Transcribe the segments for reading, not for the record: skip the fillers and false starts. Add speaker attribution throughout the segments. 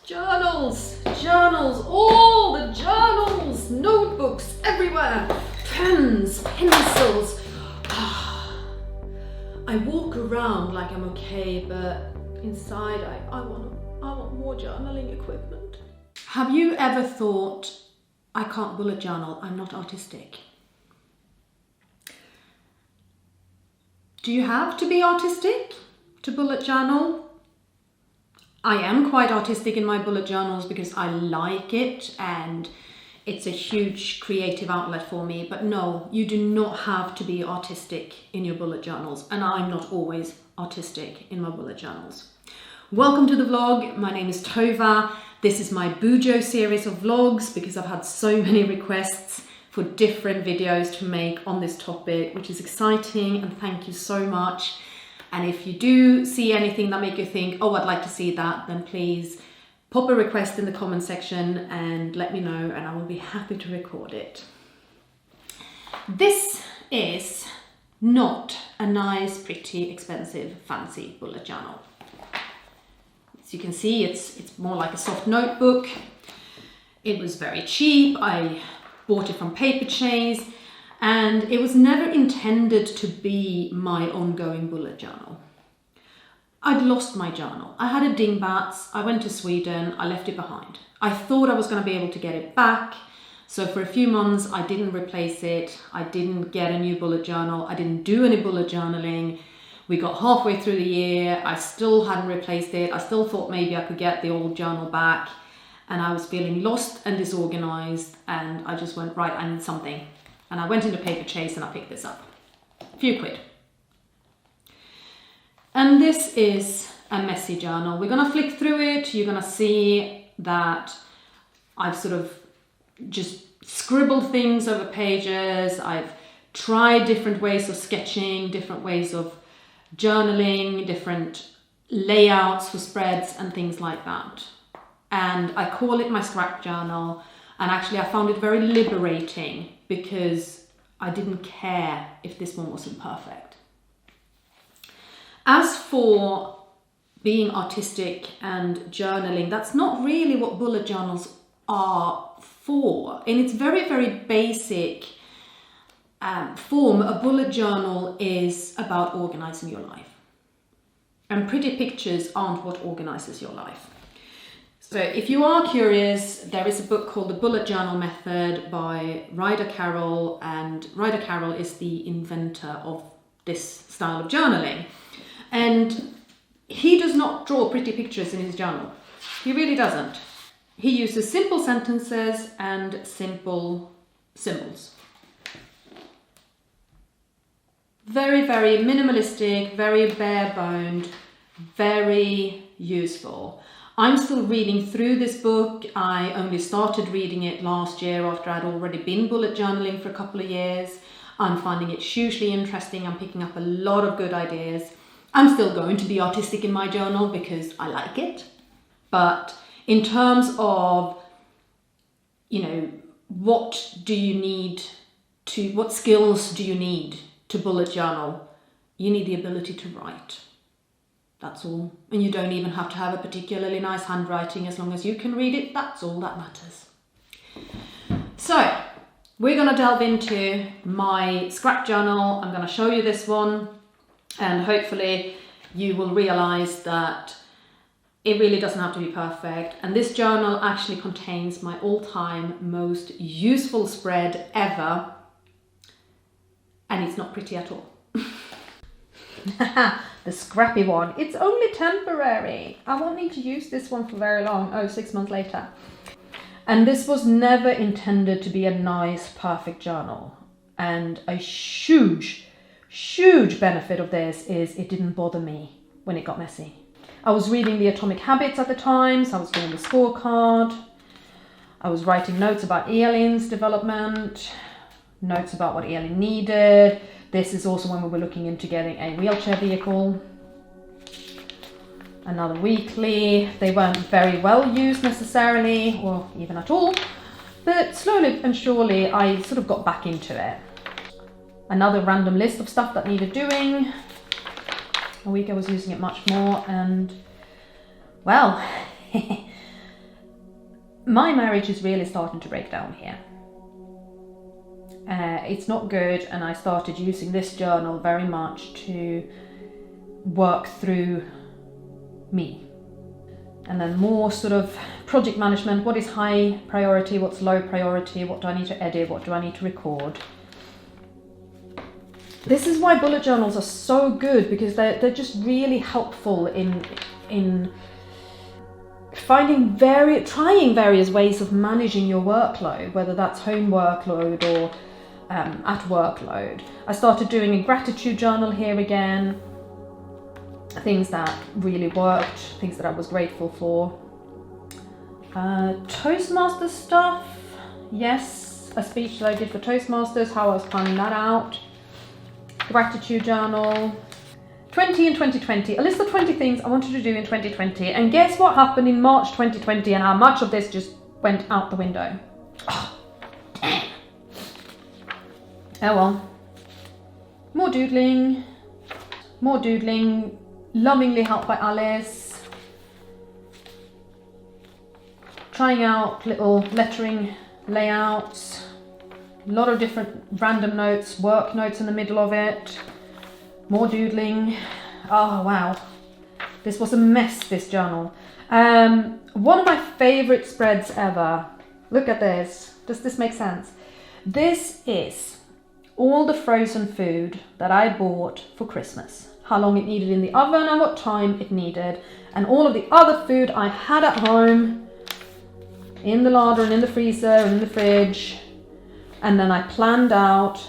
Speaker 1: Journals, journals, all the journals, notebooks everywhere, pens, pencils. I walk around like I'm okay, but inside I want more journaling equipment. Have you ever thought, I can't bullet journal, I'm not artistic? Do you have to be artistic to bullet journal? I am quite artistic in my bullet journals because I like it and it's a huge creative outlet for me. But no, you do not have to be artistic in your bullet journals, and I'm not always artistic in my bullet journals. Welcome to the vlog. My name is Tova. This is my Bujo series of vlogs because I've had so many requests for different videos to make on this topic, which is exciting, and thank you so much. And if you do see anything that make you think, oh, I'd like to see that, then please pop a request in the comment section and let me know, and I will be happy to record it. This is not a nice, pretty, expensive, fancy bullet journal. As you can see, it's more like a soft notebook. It was very cheap. I bought it from Paper Chase. And it was never intended to be my ongoing bullet journal. I'd lost my journal. I had a dingbats, I went to Sweden, I left it behind. I thought I was going to be able to get it back. So for a few months I didn't replace it. I didn't get a new bullet journal. I didn't do any bullet journaling. We got halfway through the year. I still hadn't replaced it. I still thought maybe I could get the old journal back. And I was feeling lost and disorganized, and I just went, right, I need something. And I went into Paper Chase and I picked this up. A few quid. And this is a messy journal. We're gonna flick through it. You're gonna see that I've sort of just scribbled things over pages. I've tried different ways of sketching, different ways of journaling, different layouts for spreads and things like that. And I call it my scrap journal. And actually I found it very liberating because I didn't care if this one wasn't perfect. As for being artistic and journaling, that's not really what bullet journals are for. In its very, very basic form, a bullet journal is about organizing your life. And pretty pictures aren't what organizes your life. So if you are curious, there is a book called The Bullet Journal Method by Ryder Carroll, and Ryder Carroll is the inventor of this style of journaling. And he does not draw pretty pictures in his journal. He really doesn't. He uses simple sentences and simple symbols. Very, very minimalistic, very bare-boned, very useful. I'm still reading through this book. I only started reading it last year after I'd already been bullet journaling for a couple of years. I'm finding it hugely interesting. I'm picking up a lot of good ideas. I'm still going to be artistic in my journal because I like it. But in terms of, what skills do you need to bullet journal? You need the ability to write. That's all. And you don't even have to have a particularly nice handwriting. As long as you can read it, that's all that matters. So we're going to delve into my scrap journal. I'm going to show you this one, and hopefully you will realize that it really doesn't have to be perfect. And this journal actually contains my all-time most useful spread ever, and it's not pretty at all. The scrappy one. It's only temporary. I won't need to use this one for very long. 6 months later. And this was never intended to be a nice, perfect journal. And a huge benefit of this is it didn't bother me when it got messy. I was reading the Atomic Habits at the time, so I was doing the scorecard. I was writing notes about Elin's development, notes about what Elin needed. This is also when we were looking into getting a wheelchair vehicle. Another weekly. They weren't very well used necessarily, or even at all, but slowly and surely I sort of got back into it. Another random list of stuff that needed doing. A week I was using it much more, and well, My marriage is really starting to break down here. It's not good, and I started using this journal very much to work through me. And then more sort of project management. What is high priority? What's low priority? What do I need to edit? What do I need to record? This is why bullet journals are so good, because they're just really helpful in trying various ways of managing your workload, whether that's home workload or at workload. I started doing a gratitude journal here again. Things that really worked, things that I was grateful for. Toastmasters stuff, yes, a speech that I did for Toastmasters, how I was planning that out. Gratitude journal. 20 in 2020, a list of 20 things I wanted to do in 2020, and guess what happened in March 2020 and how much of this just went out the window. Oh, damn. Oh well. More doodling, lovingly helped by Alice. Trying out little lettering layouts, a lot of different random notes, work notes in the middle of it. More doodling. Oh wow, this was a mess, this journal. One of my favorite spreads ever. Look at this. Does this make sense? This is all the frozen food that I bought for Christmas. How long it needed in the oven and what time it needed. And all of the other food I had at home, in the larder and in the freezer and in the fridge. And then I planned out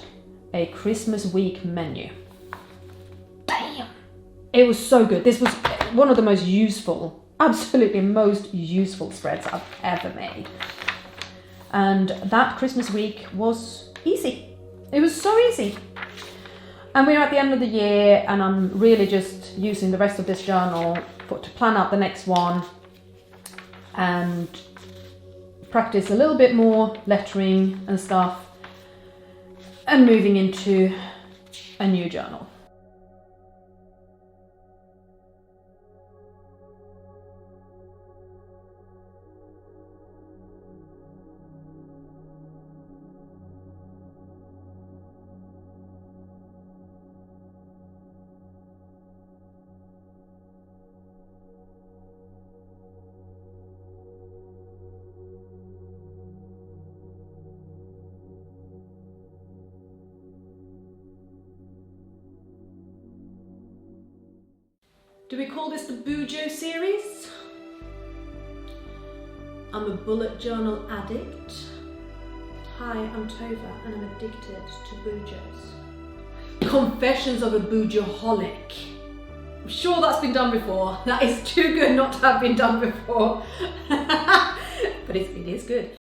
Speaker 1: a Christmas week menu. Bam! It was so good. This was one of the most useful, absolutely most useful spreads I've ever made. And that Christmas week was easy. It was so easy. And we're at the end of the year, and I'm really just using the rest of this journal to plan out the next one and practice a little bit more lettering and stuff, and moving into a new journal. Do we call this the Bujo series? I'm a bullet journal addict. Hi, I'm Tova and I'm addicted to Bujos. Confessions of a Bujoholic. I'm sure that's been done before. That is too good not to have been done before. But it is good.